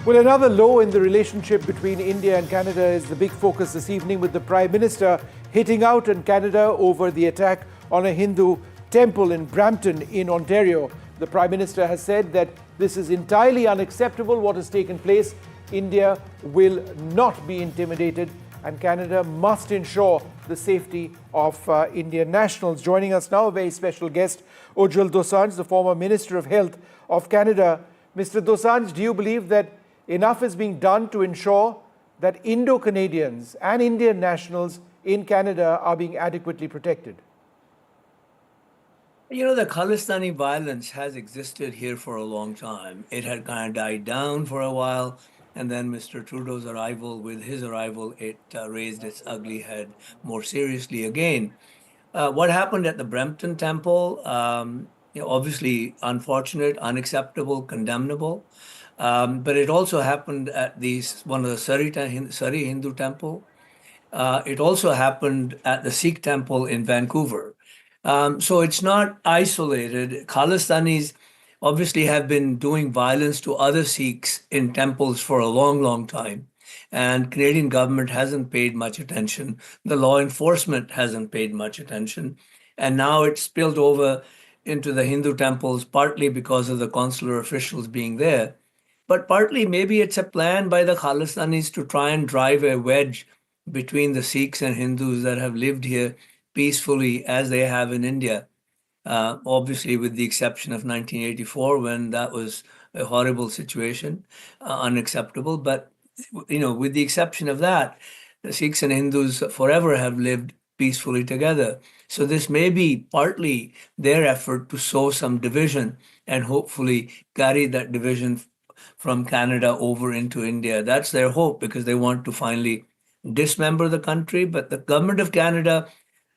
Well, another low in the relationship between India and Canada is the big focus this evening, with the Prime Minister hitting out on Canada over the attack on a Hindu temple in Brampton in Ontario. The Prime Minister has said that this is entirely unacceptable, what has taken place. India will not be intimidated, and Canada must ensure the safety of Indian nationals. Joining us now, a very special guest, Ujjwal Dosanjh, the former Minister of Health of Canada. Mr. Dosanjh, do you believe that enough is being done to ensure that Indo-Canadians and Indian nationals in Canada are being adequately protected? You know, the Khalistani violence has existed here for a long time. It had kind of died down for a while, and then Mr. Trudeau's arrival, with his arrival, it raised its ugly head more seriously again. What happened at the Brampton temple, obviously unfortunate, unacceptable, condemnable. But it also happened at one of the Surrey Hindu temple. It also happened at the Sikh temple in Vancouver. So it's not isolated. Khalistanis obviously have been doing violence to other Sikhs in temples for a long, long time. And Canadian government hasn't paid much attention. The law enforcement hasn't paid much attention. And now it's spilled over into the Hindu temples, partly because of the consular officials being there. But partly maybe it's a plan by the Khalistanis to try and drive a wedge between the Sikhs and Hindus that have lived here peacefully as they have in India. Obviously, with the exception of 1984, when that was a horrible situation, unacceptable. But, with the exception of that, the Sikhs and Hindus forever have lived peacefully together. So this may be partly their effort to sow some division and hopefully carry that division from Canada over into India. That's their hope, because they want to finally dismember the country. But the government of Canada,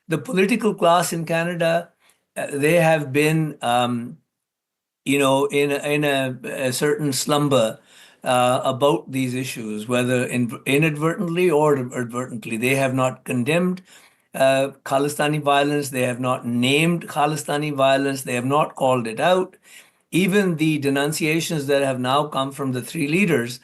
the political class in Canada, they have been, in a certain slumber about these issues, whether inadvertently or advertently. They have not condemned Khalistani violence. They have not named Khalistani violence. They have not called it out. Even the denunciations that have now come from the three leaders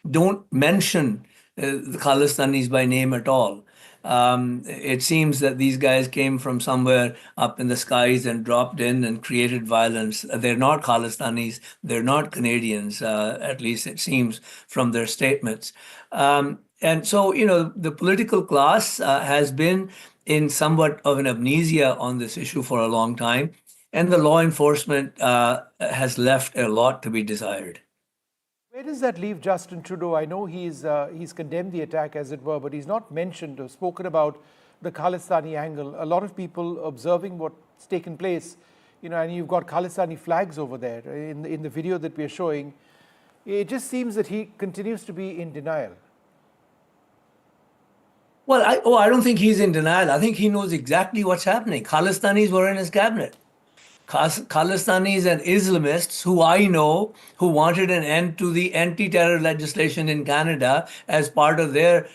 don't mention the Khalistanis by name at all. It seems that these guys came from somewhere up in the skies and dropped in and created violence. They're not Khalistanis. They're not Canadians, at least it seems from their statements. And so, the political class has been in somewhat of an amnesia on this issue for a long time. And the law enforcement has left a lot to be desired. Where does that leave Justin Trudeau? I know he's condemned the attack, as it were, but he's not mentioned or spoken about the Khalistani angle. A lot of people observing what's taken place, and you've got Khalistani flags over there in the video that we're showing. It just seems that he continues to be in denial. Well, I don't think he's in denial. I think he knows exactly what's happening. Khalistanis were in his cabinet. Khalistanis and Islamists, who I know, who wanted an end to the anti-terror legislation in Canada as part of their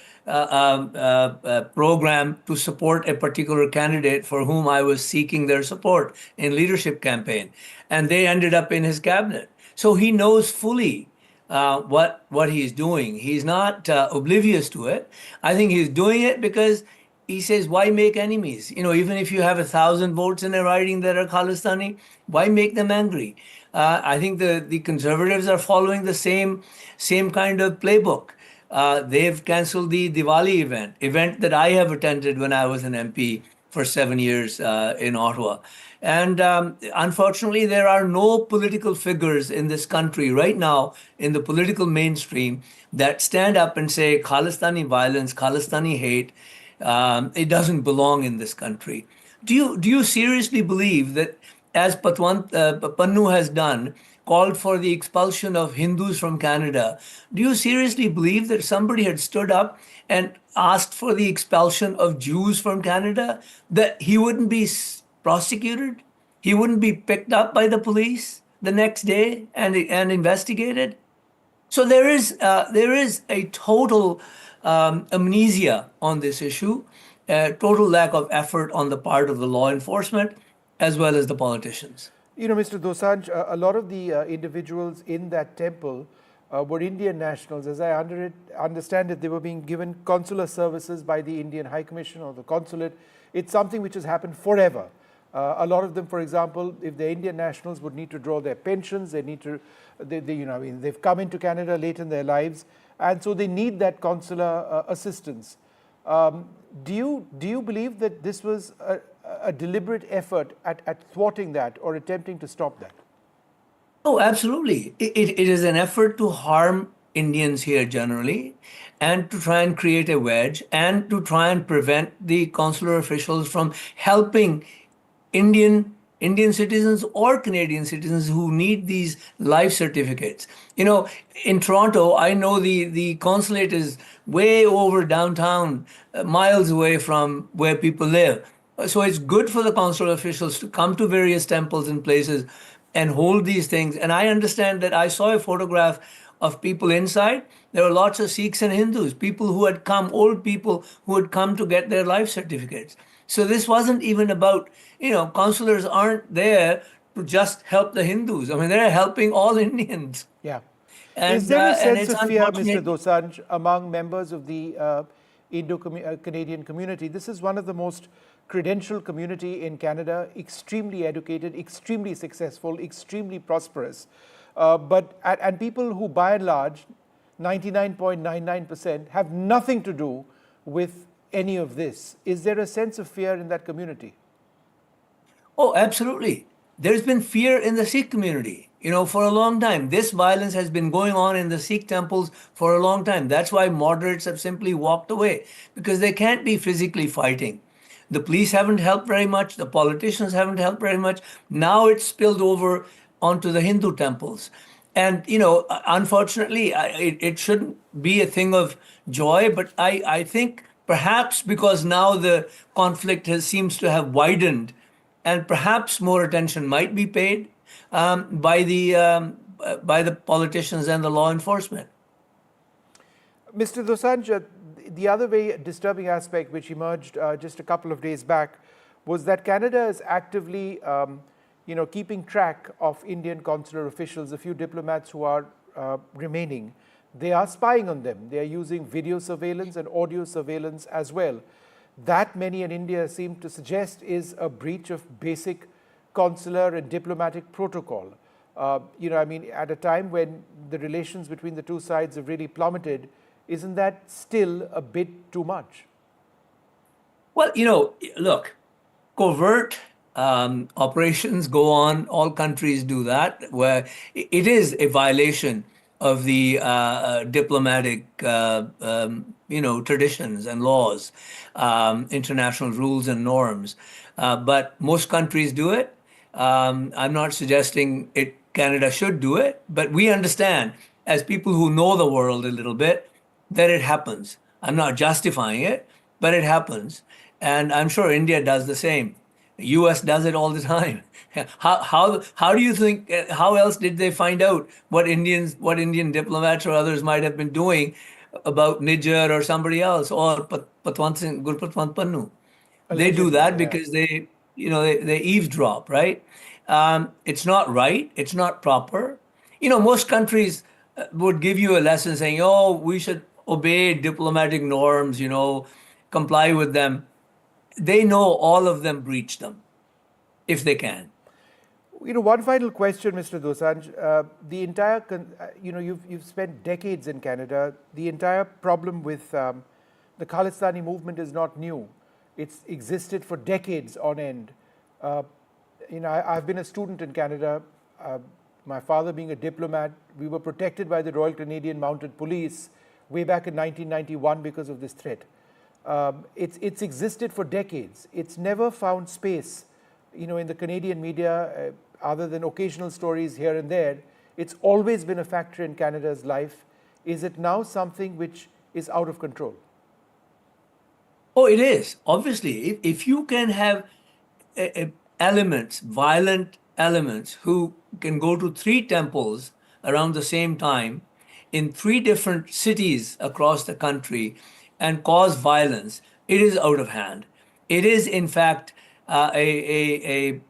program to support a particular candidate for whom I was seeking their support in leadership campaign. And they ended up in his cabinet. So he knows fully what he's doing. He's not oblivious to it. I think he's doing it because he says, why make enemies? Even if you have 1,000 votes in a riding that are Khalistani, why make them angry? I think the Conservatives are following the same kind of playbook. They've canceled the Diwali event that I have attended when I was an MP for 7 years in Ottawa. And unfortunately, there are no political figures in this country right now in the political mainstream that stand up and say Khalistani violence, Khalistani hate, it doesn't belong in this country. Do you seriously believe that, as Pannu has done, called for the expulsion of Hindus from Canada, do you seriously believe that somebody had stood up and asked for the expulsion of Jews from Canada, that he wouldn't be prosecuted? He wouldn't be picked up by the police the next day and investigated? So there is a total amnesia on this issue, total lack of effort on the part of the law enforcement as well as the politicians. Mr. Dosanjh, a lot of the individuals in that temple were Indian nationals. As I understand it, they were being given consular services by the Indian High Commission or the consulate. It's something which has happened forever. A lot of them, for example, if they're Indian nationals, would need to draw their pensions. They need to, they've come into Canada late in their lives, and so they need that consular assistance. Do you believe that this was a deliberate effort at thwarting that or attempting to stop that? Oh, absolutely. It is an effort to harm Indians here generally, and to try and create a wedge, and to try and prevent the consular officials from helping Indian citizens or Canadian citizens who need these life certificates. In Toronto, I know the consulate is way over downtown, miles away from where people live. So it's good for the consular officials to come to various temples and places and hold these things. And I understand that I saw a photograph of people inside. There were lots of Sikhs and Hindus, people who had come, old people who had come to get their life certificates. So this wasn't even about, consulars aren't there to just help the Hindus. I mean, they're helping all Indians. Yeah. And, is there a and sense it's of fear, Mr. unfortunate. Dosanjh, among members of the Indo-Canadian community? This is one of the most credentialed community in Canada, extremely educated, extremely successful, extremely prosperous. And people who, by and large, 99.99% have nothing to do with any of this. Is there a sense of fear in that community? Oh, absolutely. There's been fear in the Sikh community, for a long time. This violence has been going on in the Sikh temples for a long time. That's why moderates have simply walked away, because they can't be physically fighting. The police haven't helped very much. The politicians haven't helped very much. Now it's spilled over onto the Hindu temples. And, unfortunately, it shouldn't be a thing of joy, but I think perhaps because now the conflict seems to have widened, and perhaps more attention might be paid by the politicians and the law enforcement. Mr. Dosanjh, the other very disturbing aspect which emerged just a couple of days back was that Canada is actively keeping track of Indian consular officials. A few diplomats who are remaining, they are spying on them. They are using video surveillance and audio surveillance as well. That, many in India seem to suggest, is a breach of basic consular and diplomatic protocol. At a time when the relations between the two sides have really plummeted, isn't that still a bit too much? Well, look, covert operations go on. All countries do that, where it is a violation of the diplomatic, traditions and laws, international rules and norms. But most countries do it. I'm not suggesting Canada should do it, but we understand, as people who know the world a little bit, that it happens. I'm not justifying it, but it happens. And I'm sure India does the same. The US does it all the time. How do you think, how else did they find out what Indian diplomats or others might have been doing about Niger or somebody else, or Gurpatwant Pannu? They do that because they eavesdrop, right? It's not right. It's not proper. Most countries would give you a lesson saying, oh, we should obey diplomatic norms, comply with them. They know all of them breach them, if they can. One final question, Mr. Dosanjh. The entire, you've spent decades in Canada. The entire problem with the Khalistani movement is not new. It's existed for decades on end. I've been a student in Canada. My father being a diplomat, we were protected by the Royal Canadian Mounted Police way back in 1991 because of this threat. It's existed for decades. It's never found space, in the Canadian media, other than occasional stories here and there. It's always been a factor in Canada's life. Is it now something which is out of control? Oh, it is. Obviously, if you can have elements, violent elements, who can go to 3 temples around the same time in 3 different cities across the country and cause violence, it is out of hand. It is, in fact, it's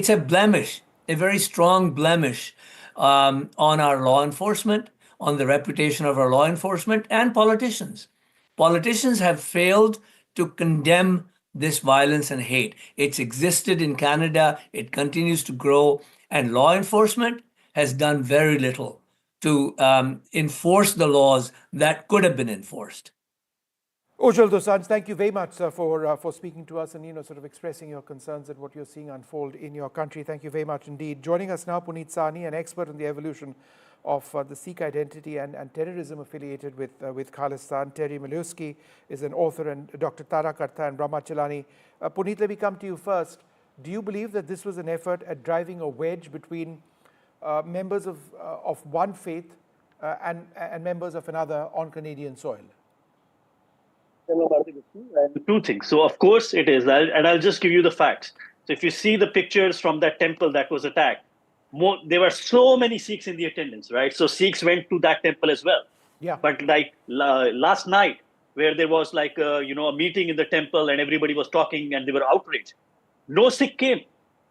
a blemish, a very strong blemish on our law enforcement, on the reputation of our law enforcement, and politicians. Politicians have failed to condemn this violence and hate. It's existed in Canada, it continues to grow, and law enforcement has done very little to enforce the laws that could have been enforced. Ujjwal Dosanjh, thank you very much, sir, for speaking to us and sort of expressing your concerns at what you're seeing unfold in your country. Thank you very much indeed. Joining us now, Punit Sani, an expert on the evolution of the Sikh identity and terrorism affiliated with Khalistan. Terry Milewski is an author, and Dr. Tara Karta and Brahma Chelani. Punit, let me come to you first. Do you believe that this was an effort at driving a wedge between members of one faith and members of another on Canadian soil? Two things. So, of course, it is. I'll just give you the facts. So, if you see the pictures from that temple that was attacked, there were so many Sikhs in the attendance, right? So, Sikhs went to that temple as well. Yeah. But like last night, where there was like a meeting in the temple and everybody was talking and they were outraged, no Sikh came.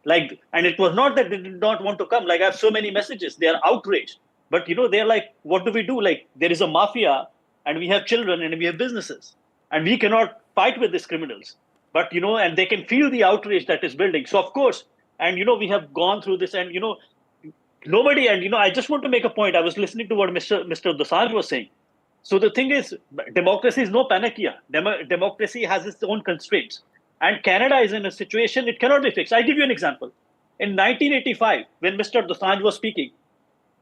And it was not that they did not want to come. Like, I have so many messages. They are outraged. But, they're like, what do we do? Like, there is a mafia and we have children and we have businesses. And we cannot fight with these criminals. But, and they can feel the outrage that is building. So, of course, and, we have gone through this and, nobody, and, I just want to make a point. I was listening to what Mr. Dosanjh was saying. So the thing is, democracy is no panacea. Democracy has its own constraints. And Canada is in a situation, it cannot be fixed. I'll give you an example. In 1985, when Mr. Dosanjh was speaking,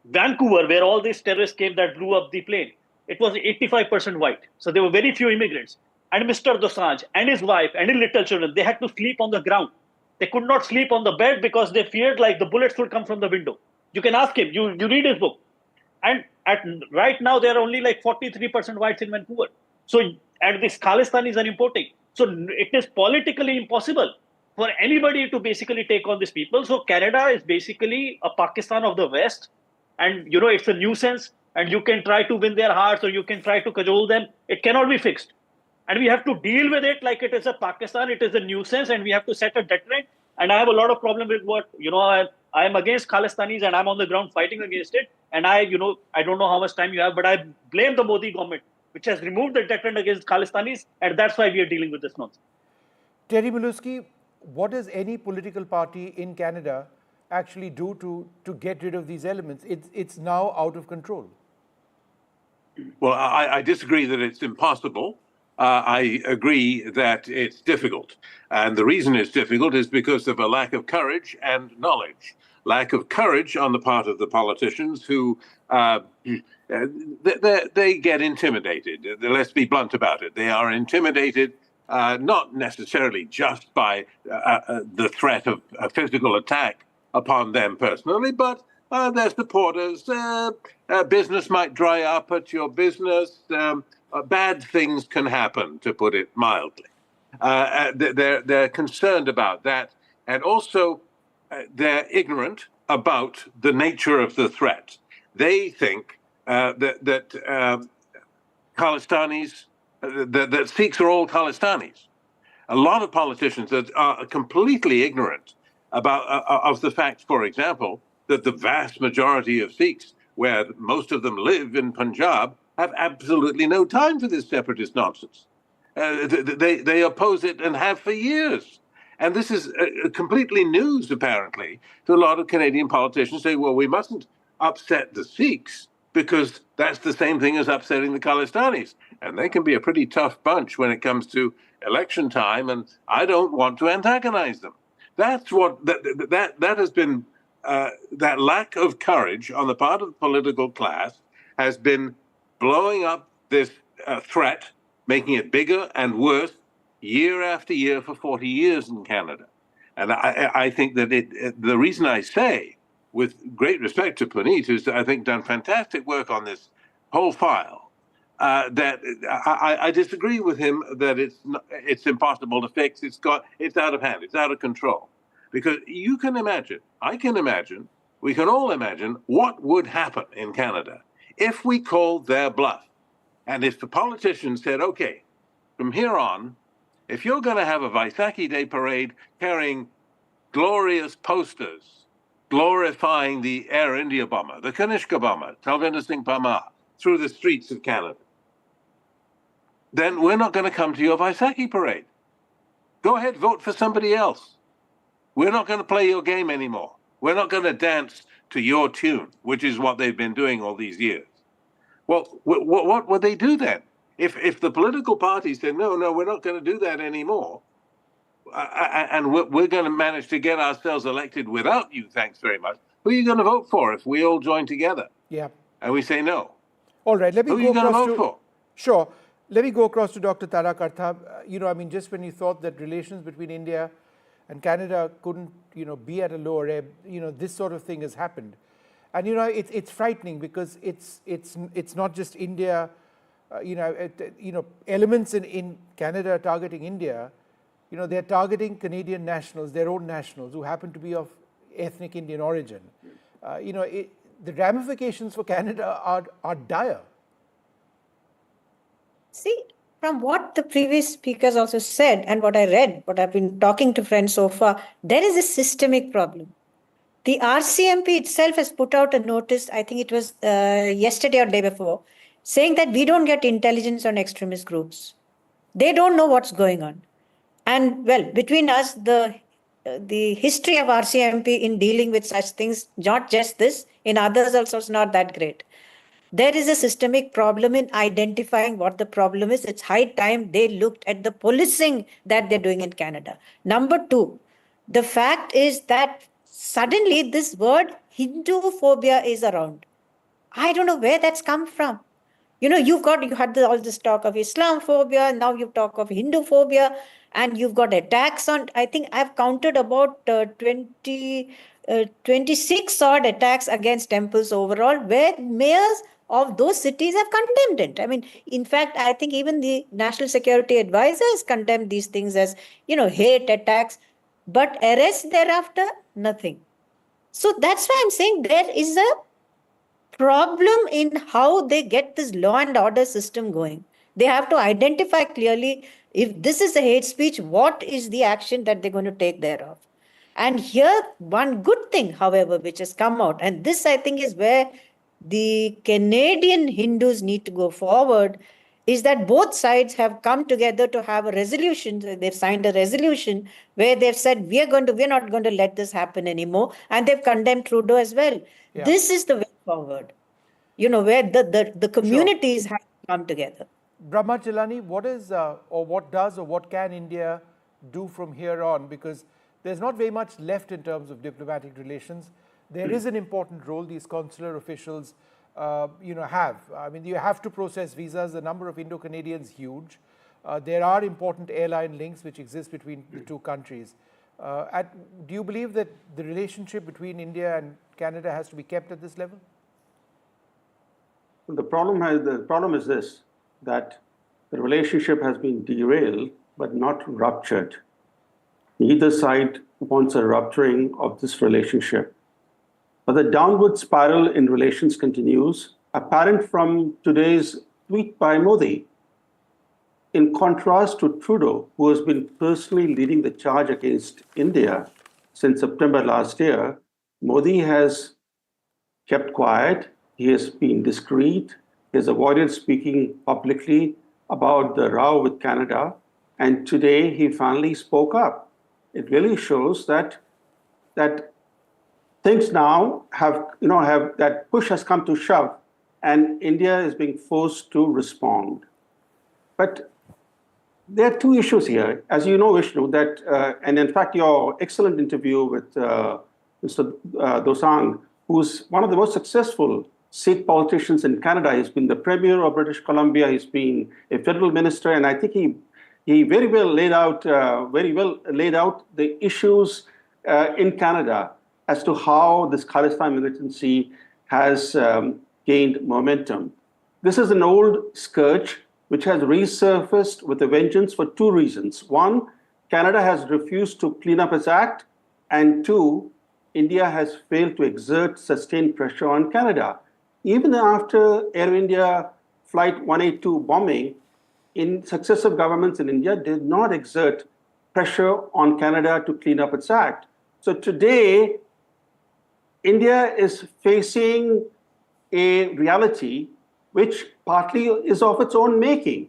Vancouver, where all these terrorists came that blew up the plane, it was 85% white. So there were very few immigrants. And Mr. Dosanjh and his wife and his little children, they had to sleep on the ground. They could not sleep on the bed because they feared like the bullets would come from the window. You can ask him, you read his book. And right now, there are only like 43% whites in Vancouver. So, and these Khalistanis are importing. So it is politically impossible for anybody to basically take on these people. So Canada is basically a Pakistan of the West. And, it's a nuisance. And you can try to win their hearts or you can try to cajole them. It cannot be fixed. And we have to deal with it like it is a Pakistan. It is a nuisance and we have to set a deterrent. And I have a lot of problem with what, I am against Khalistanis and I'm on the ground fighting against it. And I don't know how much time you have, but I blame the Modi government, which has removed the deterrent against Khalistanis. And that's why we are dealing with this nonsense. Terry Milewski, what does any political party in Canada actually do to get rid of these elements? It's now out of control. Well, I disagree that it's impossible. I agree that it's difficult. And the reason it's difficult is because of a lack of courage and knowledge. Lack of courage on the part of the politicians who they get intimidated. Let's be blunt about it. They are intimidated not necessarily just by the threat of a physical attack upon them personally, but their supporters. Business might dry up at your business. Bad things can happen, to put it mildly. They're concerned about that, and also they're ignorant about the nature of the threat. They think that Khalistanis, that Sikhs are all Khalistanis. A lot of politicians are completely ignorant about of the fact, for example, that the vast majority of Sikhs, where most of them live in Punjab, have absolutely no time for this separatist nonsense. They oppose it and have for years. And this is completely news, apparently, to a lot of Canadian politicians saying, well, we mustn't upset the Sikhs because that's the same thing as upsetting the Khalistanis. And they can be a pretty tough bunch when it comes to election time, and I don't want to antagonize them. That's what that has been. That lack of courage on the part of the political class has been blowing up this threat, making it bigger and worse year after year for 40 years in Canada. And I think that the reason I say, with great respect to Punit, who's I think done fantastic work on this whole file, that I disagree with him that it's impossible to fix. It's out of hand. It's out of control. Because you can imagine, I can imagine, we can all imagine what would happen in Canada if we called their bluff. And if the politicians said, okay, from here on, if you're going to have a Vaisakhi Day parade carrying glorious posters glorifying the Air India bomber, the Kanishka bomber, Talvinder Singh Parmar, through the streets of Canada, then we're not going to come to your Vaisakhi parade. Go ahead, vote for somebody else. We're not going to play your game anymore. We're not going to dance to your tune, which is what they've been doing all these years. Well, what would they do then? If the political parties said, no, we're not going to do that anymore, and we're going to manage to get ourselves elected without you, thanks very much, who are you going to vote for if we all join together? Yeah. And we say no. All right, let me Who are go you going to across vote to... for? Sure. Let me go across to Dr. Tara Karthab. Just when you thought that relations between India and Canada couldn't, be at a lower ebb, this sort of thing has happened. And, it's frightening because it's not just India, elements in Canada targeting India, they're targeting Canadian nationals, their own nationals who happen to be of ethnic Indian origin. The ramifications for Canada are dire. See, from what the previous speakers also said and what I read, what I've been talking to friends so far, there is a systemic problem. The RCMP itself has put out a notice, I think it was yesterday or day before, saying that we don't get intelligence on extremist groups. They don't know what's going on. And well, between us, the history of RCMP in dealing with such things, not just this, in others also is not that great. There is a systemic problem in identifying what the problem is. It's high time they looked at the policing that they're doing in Canada. Number two, the fact is that suddenly this word Hindu phobia is around. I don't know where that's come from. You had all this talk of Islamophobia, now you talk of Hindu phobia, and you've got attacks on, I think I've counted about 26 odd attacks against temples overall, where mayors of those cities have condemned it. I mean, in fact, I think even the National Security Advisor has condemned these things as, hate attacks, but arrests thereafter, nothing. So that's why I'm saying there is a problem in how they get this law and order system going. They have to identify clearly, if this is a hate speech, what is the action that they're going to take thereof. And here, one good thing, however, which has come out, and this I think is where the Canadian Hindus need to go forward, is that both sides have come together to have a resolution. They've signed a resolution where they've said, we're not going to let this happen anymore. And they've condemned Trudeau as well. Yeah. This is the way forward, where the communities have come together. Brahmachalani, what can India do from here on? Because there's not very much left in terms of diplomatic relations. There is an important role these consular officials, have. I mean, you have to process visas. The number of Indo-Canadians huge. There are important airline links which exist between the two countries. Do you believe that the relationship between India and Canada has to be kept at this level? The problem is this, that the relationship has been derailed but not ruptured. Neither side wants a rupturing of this relationship. But the downward spiral in relations continues, apparent from today's tweet by Modi. In contrast to Trudeau, who has been personally leading the charge against India since September last year, Modi has kept quiet. He has been discreet. He has avoided speaking publicly about the row with Canada. And today he finally spoke up. It really shows that things now have that push has come to shove, and India is being forced to respond. But there are two issues here, as you know, Vishnu, and in fact, your excellent interview with Mr. Dosang, who's one of the most successful Sikh politicians in Canada. He's been the Premier of British Columbia. He's been a federal minister, and I think he very well laid out the issues in Canada as to how this Khalistan militancy has gained momentum. This is an old scourge which has resurfaced with a vengeance for two reasons. One, Canada has refused to clean up its act, and two, India has failed to exert sustained pressure on Canada. Even after Air India Flight 182 bombing, in successive governments in India did not exert pressure on Canada to clean up its act. So today, India is facing a reality which partly is of its own making.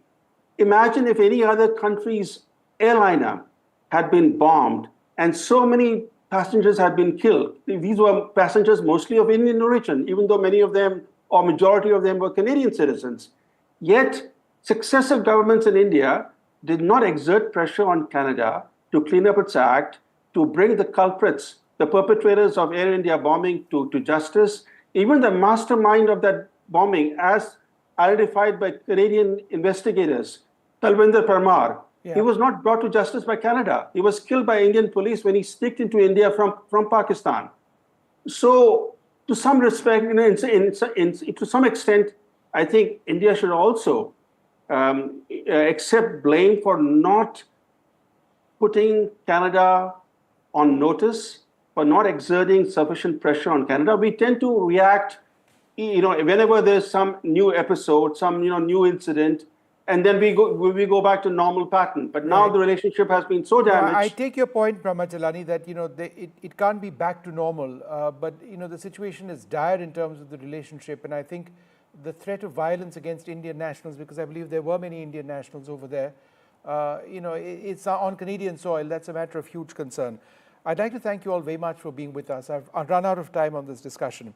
Imagine if any other country's airliner had been bombed and so many passengers had been killed. These were passengers mostly of Indian origin, even though many of them or majority of them were Canadian citizens. Yet successive governments in India did not exert pressure on Canada to clean up its act, to bring the culprits, the perpetrators of Air India bombing to justice. Even the mastermind of that bombing, as identified by Canadian investigators, Talvinder Parmar, he was not brought to justice by Canada. He was killed by Indian police when he sneaked into India from Pakistan. So, to some respect, to some extent, I think India should also accept blame for not putting Canada on notice, for not exerting sufficient pressure on Canada. We tend to react, whenever there's some new episode, some new incident, and then we go back to normal pattern. But now the relationship has been so damaged. I take your point, Brahmachalani, that it can't be back to normal. But the situation is dire in terms of the relationship, and I think the threat of violence against Indian nationals, because I believe there were many Indian nationals over there, it's on Canadian soil. That's a matter of huge concern. I'd like to thank you all very much for being with us. I've run out of time on this discussion.